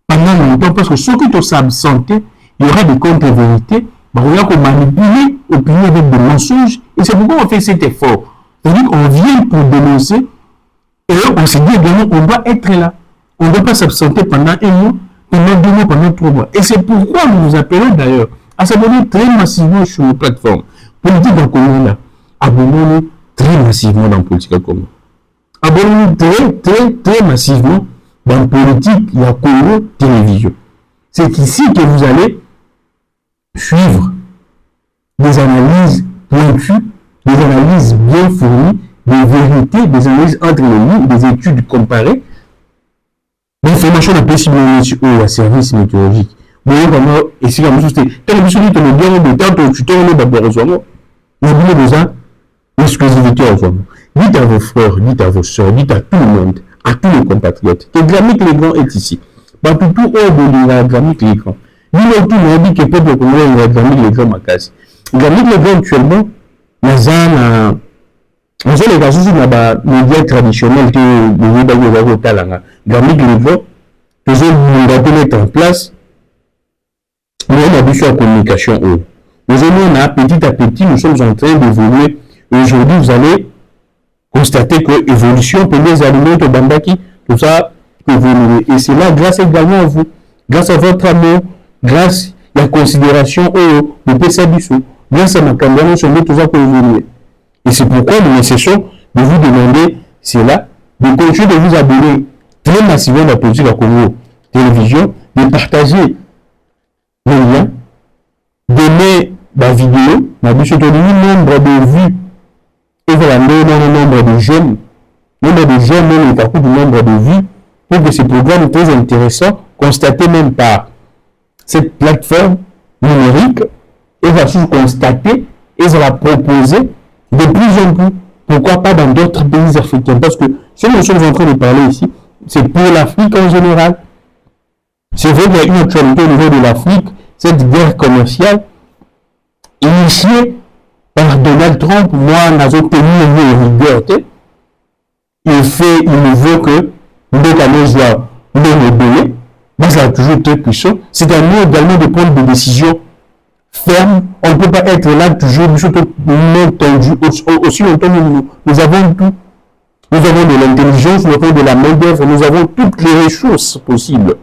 pendant longtemps parce que ceux qui sont s'absenter, il y aura des contre-vérités, on va manipuler l'opinion avec des mensonges et c'est pourquoi on fait cet effort. C'est-à-dire qu'on vient pour dénoncer et on se dit également on doit être là. On ne doit pas s'absenter pendant un mois, pendant 2 mois, pendant 3 mois. Et c'est pourquoi nous nous appelons d'ailleurs à s'abonner très massivement sur nos plateformes. Politique en commun là, abonnez-nous très massivement dans Politique en commun. Abonnez-nous très massivement dans Politique et en commun télévision. C'est ici que vous allez suivre des analyses pointues, des analyses bien fournies, des vérités, des analyses entre les lignes, des études comparées, l'information la possible sur le service météorologique. Vous voyez comment, et si la même chose, quand la mission dit que le bien de temps, tu t'en es d'abord au soir, n'oubliez déjà l'exclusivité au soir. Dites à vos frères, dites à vos soeurs, dites à tout le monde, à tous les compatriotes, que Gramique les Grands est ici. Pas tout haut de la Gramique les Grands. Nous, tout le monde dit que le peuple congolais est Gramique les Grands Makasi. Gramique les Grands, actuellement, nous avons les raisons sur les médias traditionnels que nous avons au Talanga. Gramique les Grands, nous avons mettre en place. Nous avons besoin de communication. Nous avons petit à petit, nous sommes en train d'évoluer. Aujourd'hui, vous allez constater que l'évolution pour les aliments de Bandaki, tout ça évolue. Et c'est là grâce également à vous, grâce à votre amour, grâce à la considération au PSABISO, grâce à ma caméra, nous sommes tout ça pour évoluer. Et c'est pourquoi nous nécessitons de vous demander, c'est là, de continuer de vous abonner très massivement à la politique à Congo télévision, de partager les liens, d'aimer la vidéo, la mission de nombre de vues, et voilà, le nombre de j'aime, même le parcours du nombre de vues, pour que ce programme très intéressant, constaté même par cette plateforme numérique, et va se constater, et va la proposer de plus en plus, pourquoi pas dans d'autres pays africains, parce que ce que nous sommes en train de parler ici, c'est pour l'Afrique en général. C'est vrai qu'il y a une actualité au niveau de l'Afrique, cette guerre commerciale initiée par Donald Trump. Moi, nous avons tenu une rigueur. Il nous veut que nous soit donné, mais ça a toujours été puissant. C'est à nous également de prendre des décisions fermes. On ne peut pas être là toujours, tendu, aussi longtemps que nous avons tout. Nous avons de l'intelligence, nous avons de la main-d'œuvre, nous avons toutes les ressources possibles.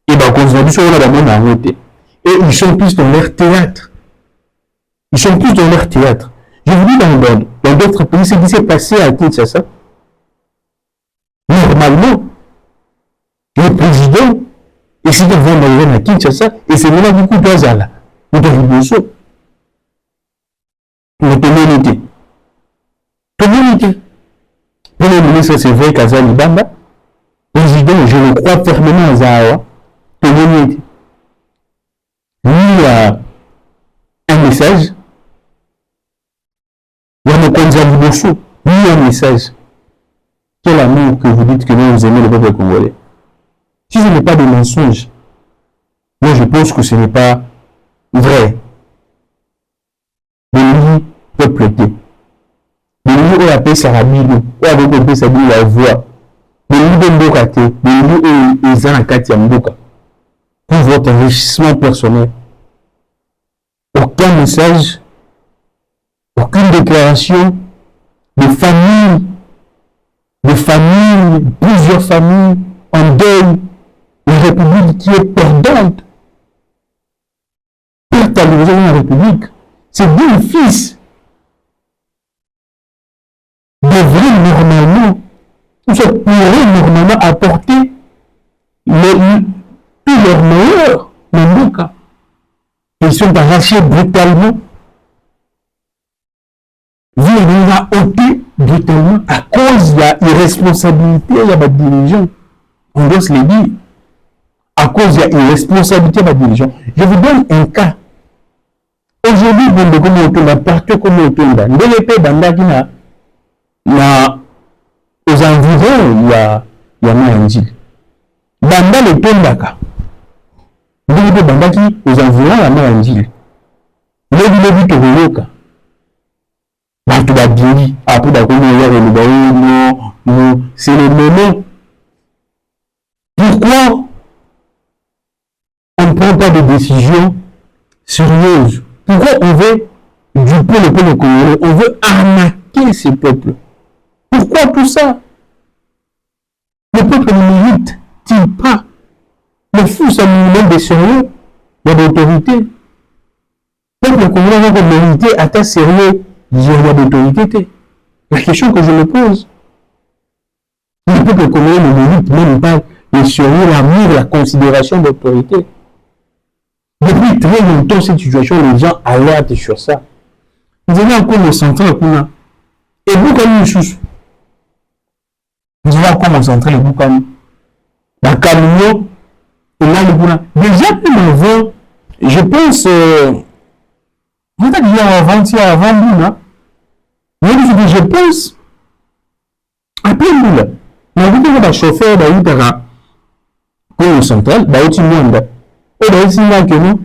Et bien, aujourd'hui, on a d'abord arrêté. Et ils sont plus dans leur théâtre. Ils sont plus dans leur théâtre. Je vous dis dans d'autres pays, ce qui s'est passé à Kinshasa. Normalement, le président essaie de vendre à Kinshasa et c'est maintenant beaucoup de hasard. Nous devons le communauté. Communauté. Premier ministre, c'est vrai, Kazali Bamba. Président, je le crois fermement à Zahawa. Communauté. Lui a un message. Il y a lui un message. Quel amour que vous dites que vous aimez le peuple congolais. Si ce n'est pas de mensonge, moi je pense que ce n'est pas vrai. De lui, peuple T. De lui, on appelle Sarabino, on appelle Sarabino la voix. De lui, de Mboka T. De lui, Zanakati Mboka. Pour votre enrichissement personnel. Aucun message, aucune déclaration de famille, plusieurs familles en deuil, une république qui est perdante. Perte à l'horizon de la république, c'est deux fils devraient normalement, ou ça pourrait normalement apporter tout leur meilleur, même cas. Ils sont arrachés brutalement. On a ôté brutalement à cause de l'irresponsabilité de la dirigeant. On doit se le dire. À cause de l'irresponsabilité de la dirigeant. Je vous donne un cas. Aujourd'hui, partout comme au Tonda, l'EP Bandagina, aux environs, il y a Mayanjil. Banda le Tondaka. Banda Bandaki, aux environs, il y a Mayanjil. Levi Toroyoka. Bato Babili, après d'accord, non, c'est le moment. Pourquoi on ne prend pas de décisions sérieuses? Pourquoi on veut duper le peuple congolais? On veut arnaquer ce peuple. Pourquoi tout ça? Le peuple ne mérite-t-il pas? Le fou, c'est un minimum de sérieux, de l'autorité. Le peuple congolais va mériter à ta sérieux, il y a d'autorité. La question que je me pose, le peuple congolais ne mérite même pas le sérieux, l'amour, la considération d'autorité. Depuis très longtemps, cette situation, les gens alertent sur ça. Vous avez encore le central qu'on a. Et vous, comme une chose, vous avez encore le central et vous, comme la camion, et là, le boulot. Déjà, même avant, je pense, vous avez dit avant Boula, mais je pense, après Boula, mais vous avez un chauffeur, pour le central, il y a un monde. Et là, c'est là que nous,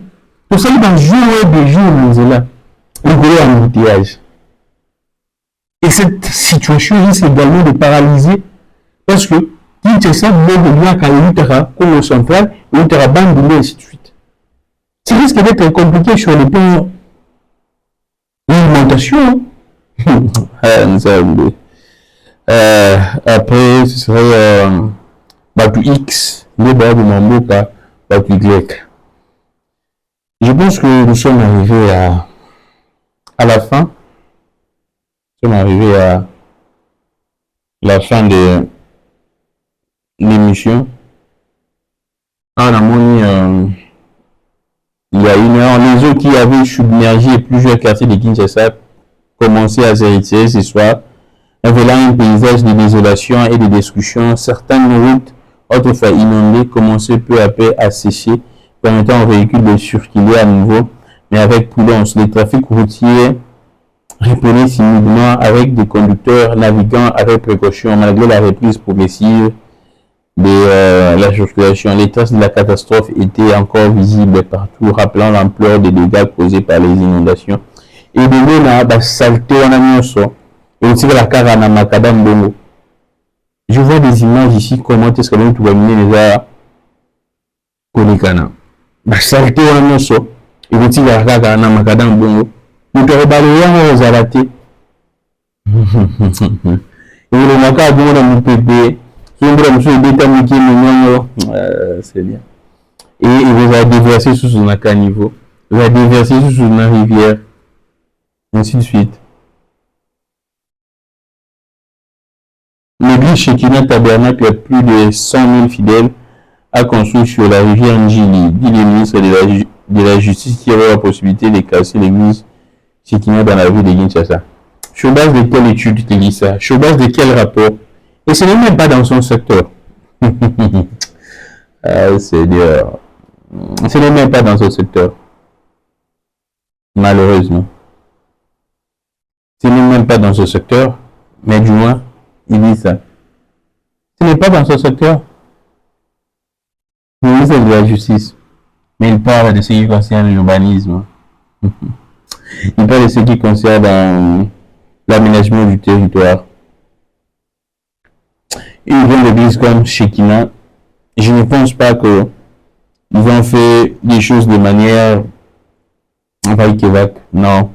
tout ça, dans jour des jours, nous sommes là. Le gros embouteillage. Et cette situation risque également de paralyser parce que Kinshasa, comme le central, il y a bande et ainsi de suite. Ça risque d'être compliqué sur le plan de l'alimentation. Après, ce serait Batu X, le Babu Mamboka, Batu Y. Je pense que nous sommes arrivés à la fin. Nous sommes arrivés à la fin de l'émission. Ah, il y a une heure, les eaux qui avaient submergé plusieurs quartiers de Kinshasa commençaient à s'hériter ce soir, révélant un paysage de désolation et de destruction. Certaines routes, autrefois inondées, commençaient peu à peu à sécher, permettant aux véhicules de circuler à nouveau, mais avec prudence. Le trafic routier répondait timidement avec des conducteurs naviguant avec précaution malgré la reprise progressive de la circulation. Les traces de la catastrophe étaient encore visibles partout, rappelant l'ampleur des dégâts causés par les inondations. Et de là, la saleté en amionso, et aussi la carana macadam bongo. Je vois des images ici, comment est-ce que nous pouvons mener les Konikana. La saleté en amionso, et aussi la carana macadam bongo. Nous te rebalayons aux aratés. Et le macadam bongo, nous pépé. C'est bien. Et vous allez déverser sous un caniveau. Vous allez déverser sous une rivière. Ainsi de suite. L'église Shekinah Tabernacle a plus de 100 000 fidèles a construit sur la rivière Njili, dit le ministre de la Justice qui aurait la possibilité de casser l'église Shekinah dans la ville de Kinshasa. Sur base de quelle étude tu lis ça? Sur base de quel rapport? Et ce n'est même pas dans son secteur. Ah, Seigneur. Ce n'est même pas dans son secteur. Malheureusement. Ce n'est même pas dans ce secteur. Mais du moins, il dit ça. Ce n'est pas dans son secteur. Le ministre de la Justice. Mais il parle de ce qui concerne l'urbanisme. Il parle de ce qui concerne l'aménagement du territoire. Ils viennent l'église comme Shekinah. Je ne pense pas qu'ils ont fait des choses de manière vague. Non.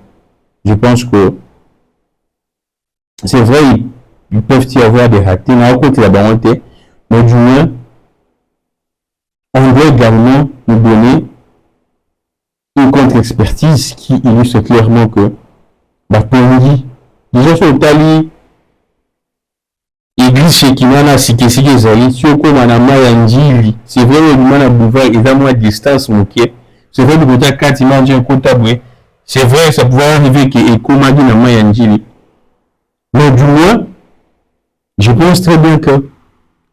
Je pense que c'est vrai, ils peuvent y avoir des ratés, mais du moins, on doit également nous donner une contre-expertise qui illustre clairement que Batongi, déjà sur Tali, église Shekinah na sikesiki ezali soko na Mayanjili, c'est vrai que mana boulevard est à moins de distance moké, c'est vrai que côté kati manje kotabwe, c'est vrai ça pouvait arriver que ekomagi na Mayanjili, mais du moins je pense très bien que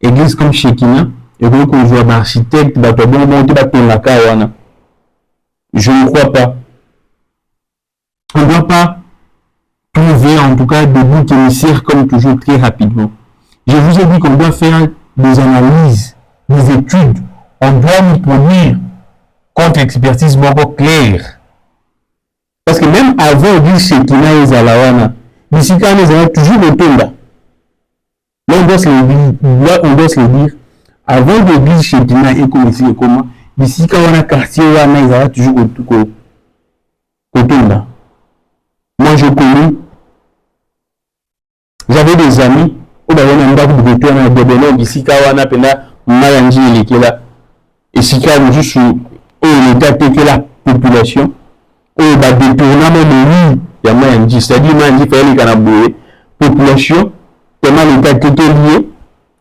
église comme Shekinah et qu'on voit l'architecte bato bon monter ba tonaka wana, je ne crois pas. On ne doit pas trouver en tout cas des boucs émissaires comme toujours très rapidement. Je vous ai dit qu'on doit faire des analyses, des études. On doit nous produire contre-expertise beaucoup claire. Parce que même avant de dire chez Kina et Zalawana, d'ici quand nous avons toujours le tomba. Là, on doit se le dire. Avant de dire chez Kina et comme ici et comment, d'ici quand on a quartier, ils ont toujours le tomba. Moi, je connais. J'avais des amis. Où on a un bac de retour à Debelo, d'ici quand on a pena Mayanji et qui est là. Et si quand on juste l'état que la population, on va détourner même il y a Mayanji, c'est-à-dire Mayanji fait les canaboués, population, tellement l'état que lié,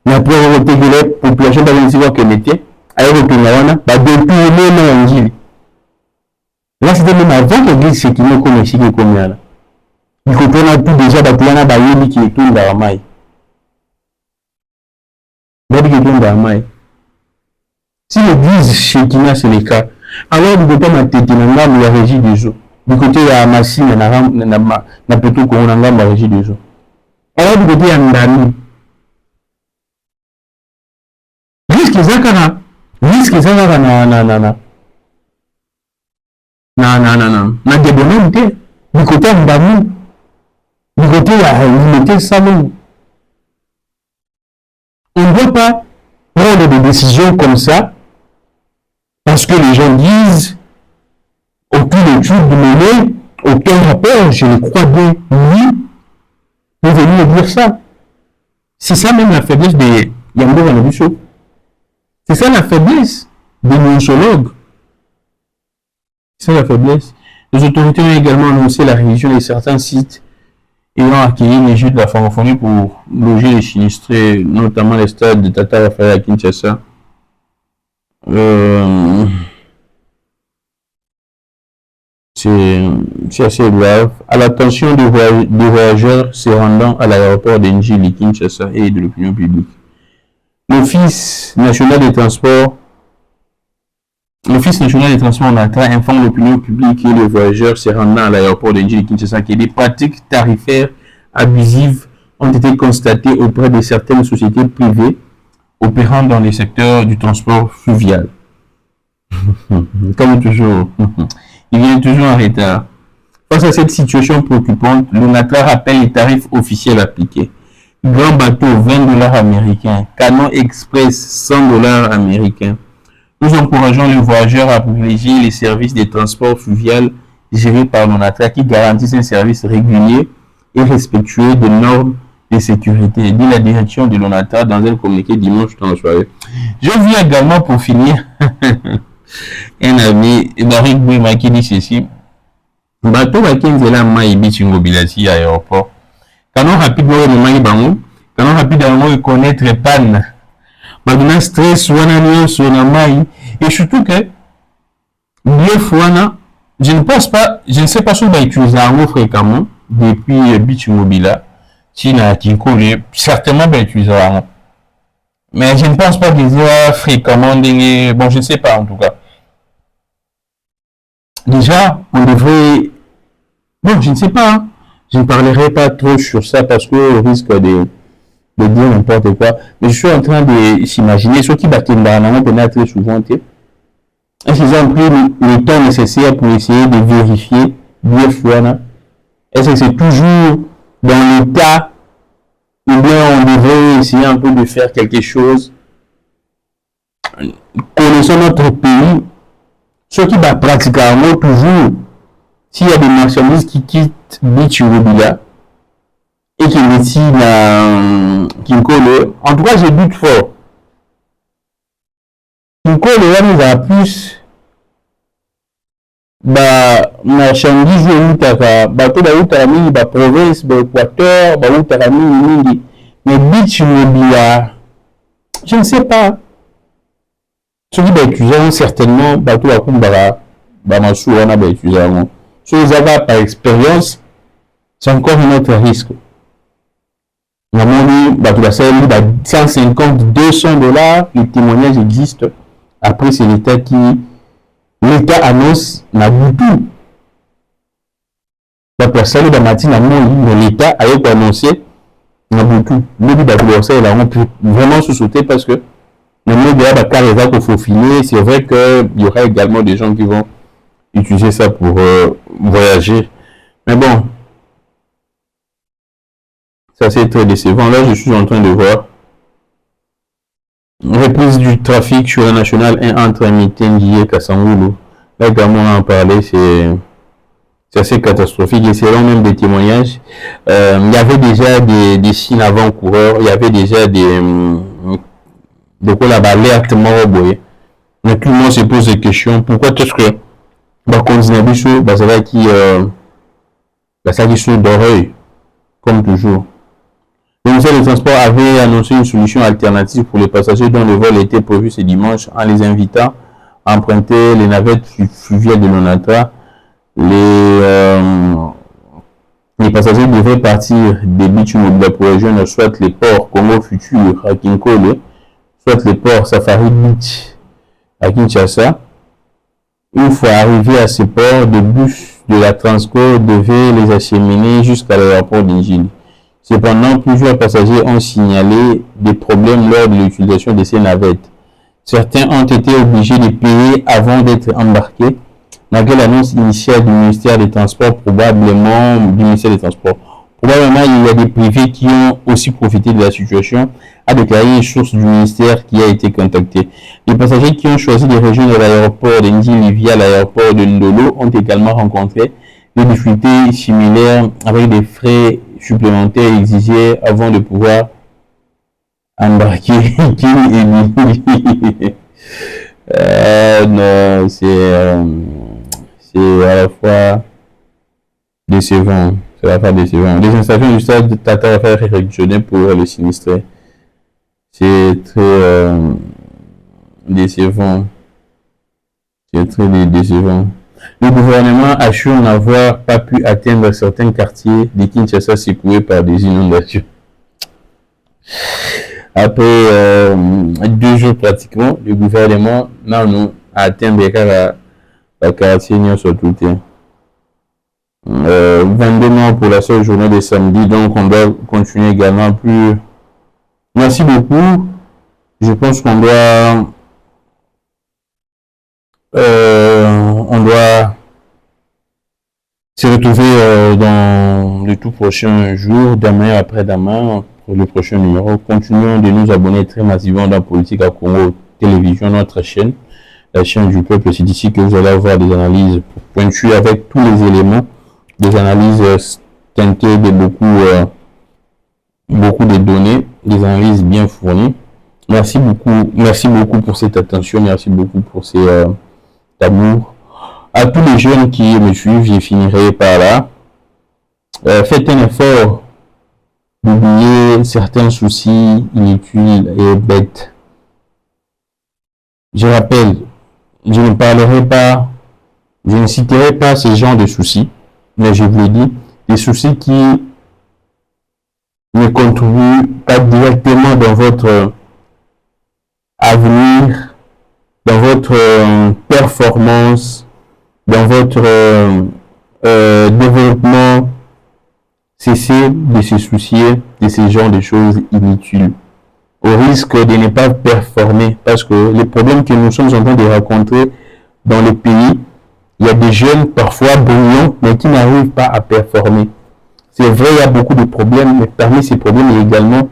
la première que la population va venir voir que l'était, alors retourner là, va détourner Mayanji. Là, c'était même avant que l'église s'est tournée comme ici, comme là. Il faut qu'on a tout déjà, bah, pour la baïe qui est tout dans la maille. Si l'église chez Kina c'est le cas, alors du côté de la régie des eaux, du côté de la Massi, na plutôt qu'on a la régie des eaux. Alors du côté de Ndani, risque Zakara na débonalité, du côté de Ndani, du côté de la limité Salon. On ne doit pas prendre des décisions comme ça parce que les gens disent aucune étude de menée, aucun rapport, je le crois bien, oui, pour venir dire ça. C'est ça même la faiblesse des Yambo Vanabusso. C'est ça la faiblesse des nonsologues. C'est ça la faiblesse. Les autorités ont également annoncé la révision de certains sites ayant accueilli les Jeux de la francophonie pour loger les sinistrés, notamment les stades de Tata Raphaël à Kinshasa. C'est assez grave. À l'attention des voyageurs se rendant à l'aéroport d'Enjili, Kinshasa et de l'opinion publique. L'Office national des transports NATRA informe l'opinion publique et les voyageurs se rendant à l'aéroport d'Enjili, Kinshasa que des pratiques tarifaires abusives ont été constatées auprès de certaines sociétés privées opérant dans les secteurs du transport fluvial. Comme toujours, il vient toujours en retard. Face à cette situation préoccupante, le NATRA rappelle les tarifs officiels appliqués. Grand bateau, $20 américains. Canon Express, $100 américains. Nous encourageons les voyageurs à privilégier les services de transport fluvial gérés par le NATRA qui garantissent un service régulier et respectueux des normes de sécurité, dit la direction de l'ONATRA dans un communiqué dimanche dans la soirée. Je viens également pour finir un ami, Barik Bouima, qui dit ceci. Bateau va 15 là, Maï Bichingo Bilati à l'aéroport. Canon rapidement, le Maï Bangou, canon rapidement reconnaître les pannes. Baduna stress, wana sur la Maï, et surtout que, bien fouana, je ne sais pas si on va utiliser un mot fréquemment depuis Bichingo Bila. China qui colle certainement bien utiliser un. Mais je ne pense pas qu'ils aient fréquemment des... Bon, je ne sais pas en tout cas. Déjà, on devrait... Bon, je ne sais pas. Hein. Je ne parlerai pas trop sur ça parce que risque de dire n'importe quoi. Mais je suis en train de s'imaginer ceux qui battent peut-être très souvent. Est-ce qu'ils ont pris le temps nécessaire pour essayer de vérifier bien fois? Est-ce que c'est toujours dans l'état ou bien on devrait essayer un peu de faire quelque chose? Connaissant notre pays, ceux qui battent pratiquement toujours, s'il y a des marchandises qui quittent Bichurubila et qui médecine Kinkole, en tout cas je doute fort. Kinkole là nous a plus marchandise utaka bato ba utaka mingi ba province ba Équateur ba utaka mingi mais Bichurubila je ne sais pas. Ceux qui utilisent certainement bateau à Kumbara, Bamassou, on a utilisé. Ceux qui avaient par expérience, c'est encore un autre risque. Normalement, bateau à 150, $200, les témoignages existent. Après, c'est l'État annonce la boutou.
place là, matin, l'État a annoncé ça, ils pu vraiment sous-sauter parce que le monde de la carrière qu'il faut filer. C'est vrai qu'il y aura également des gens qui vont utiliser ça pour voyager. Mais bon, ça c'est très décevant. Là, je suis en train de voir reprise du trafic sur la nationale 1 entre Mitengi et Kassangoulou. Là également on en parlait, c'est assez catastrophique et selon même des témoignages, il y avait déjà des signes avant-coureurs, il y avait déjà de quoi là-bas l'alerte mort. Mais tout le monde se pose des questions. Pourquoi est-ce que ça va qui sont d'oreille, comme toujours. Le ministère des Transports avait annoncé une solution alternative pour les passagers dont le vol était prévu ce dimanche en les invitant à emprunter les navettes fluviales de l'ONATRA. Les passagers devaient partir des beach mobile pour rejoindre soit les ports Congo Futur à Kinkole, soit les ports Safari Beach à Kinshasa. Une fois arrivés à ces ports, des bus de la Transco devaient les acheminer jusqu'à l'aéroport d'Ingili. Cependant, plusieurs passagers ont signalé des problèmes lors de l'utilisation de ces navettes. Certains ont été obligés de payer avant d'être embarqués, malgré l'annonce initiale du ministère des Transports, probablement, il y a des privés qui ont aussi profité de la situation, a déclaré une source du ministère qui a été contactée. Les passagers qui ont choisi de rejoindre l'aéroport d'Indili via l'aéroport de Ndolo ont également rencontré des difficultés similaires avec des frais supplémentaires exigés avant de pouvoir embarquer. Non, c'est à la fois décevant. C'est à la fois décevant. Les installations du stade Tata va faire réquisitionner pour le sinistré. C'est très décevant. C'est très décevant. Le gouvernement assure n'avoir pas pu atteindre certains quartiers de Kinshasa secoués par des inondations. Après 2 jours pratiquement, le gouvernement n'a atteint la quartier sur tout. 22 morts pour la seule journée de samedi, donc on doit continuer également plus. Merci beaucoup. Je pense qu'on doit se retrouver dans le tout prochain jour, demain après-demain, pour le prochain numéro. Continuons de nous abonner très massivement dans Politique à Congo Télévision, notre chaîne, la chaîne du peuple. C'est ici que vous allez avoir des analyses pointues avec tous les éléments, des analyses teintées de beaucoup de données, des analyses bien fournies. Merci beaucoup pour cette attention, merci beaucoup pour cet amour. À tous les jeunes qui me suivent, je finirai par là. Faites un effort d'oublier certains soucis inutiles et bêtes. Je rappelle, je ne citerai pas ce genre de soucis, mais je vous l'ai dit, des soucis qui ne contribuent pas directement dans votre avenir, dans votre performance, dans votre développement. Cessez de se soucier de ces genres de choses inutiles, au risque de ne pas performer, parce que les problèmes que nous sommes en train de rencontrer dans le pays, il y a des jeunes parfois brillants, mais qui n'arrivent pas à performer. C'est vrai, il y a beaucoup de problèmes, mais parmi ces problèmes, il y a également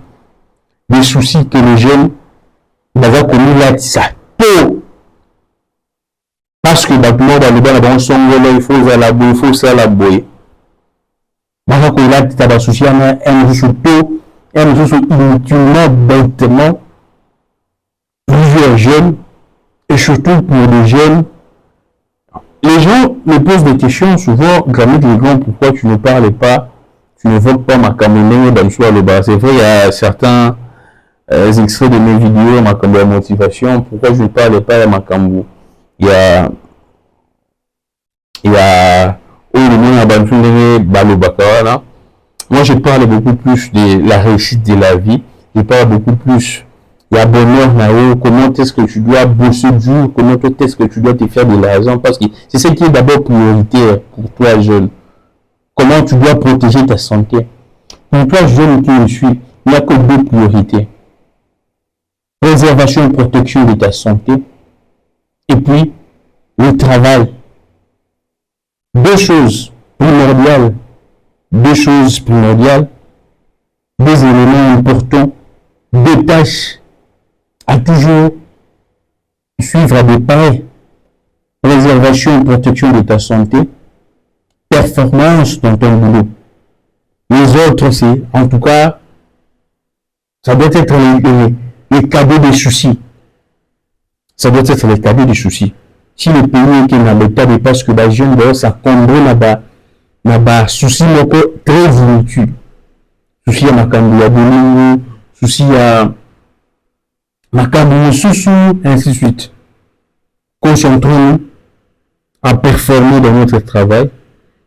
des soucis que les jeunes n'ont commis là, ça peut. Parce que dans le bon son, il faut faire la boue, il faut faire la boue. Parce que là, tu as des soucis, surtout inutilement, bêtement, plusieurs jeunes, et surtout pour les jeunes. Les gens me posent des questions souvent, Grammy les grands, pourquoi tu ne parles pas, tu n'évoques pas ma caméra dans le soir le bas. C'est vrai, il y a certains extraits de mes vidéos, ma caméra motivation, pourquoi je ne parle pas de ma caméra. Il y a moi je parle beaucoup plus de la réussite de la vie, je parle beaucoup plus il y a bonheur là-haut, comment est-ce que tu dois bosser dur, comment est-ce que tu dois te faire de l'argent, parce que c'est ce qui est d'abord prioritaire pour toi jeune. comment tu dois protéger ta santé. Pour toi, jeune qui me suis, il n'y a que deux priorités. Préservation et protection de ta santé. Et puis, le travail. Deux choses primordiales. Deux éléments importants, deux tâches à toujours suivre à des pas. Préservation et protection de ta santé. Performance dans ton boulot. Les autres, c'est, en tout cas, ça doit être les cadeaux des soucis. Ça doit être les cadeaux des soucis. Si le pays est dans l'état de parce que les jeunes doivent s'accombrer là-bas, souci très inutile. Souci à ma candidature, souci à ma candidature, ainsi de suite. Concentrons-nous à performer dans notre travail.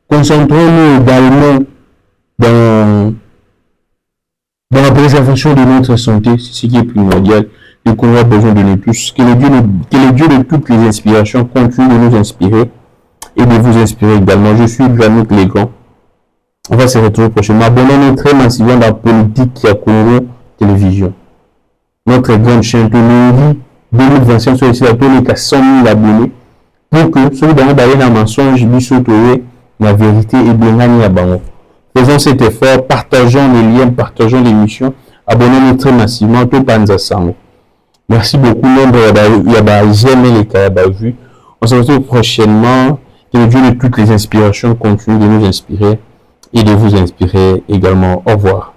Concentrons-nous également dans la préservation de notre santé, c'est ce qui est primordial et qu'on a besoin de nous tous. Que le Dieu de toutes les inspirations continue de nous inspirer et de vous inspirer également. Je suis Granouk Légan. On va se retrouver prochainement. Abonnez-nous très massivement dans la politique qui a Congo Télévision. Notre grande chaîne Télévision 2025 sur ici, il y a 100 000 abonnés. Pour que ceux qui ont un mensonge, la vérité est bien gagnée à Bango. Faisons cet effort, partageons les liens, partageons l'émission, abonnez-nous très massivement, tout Panza Sango. Merci beaucoup, j'aime les cas, vu. On se retrouve prochainement. Que le Dieu de toutes les inspirations continue de nous inspirer et de vous inspirer également. Au revoir.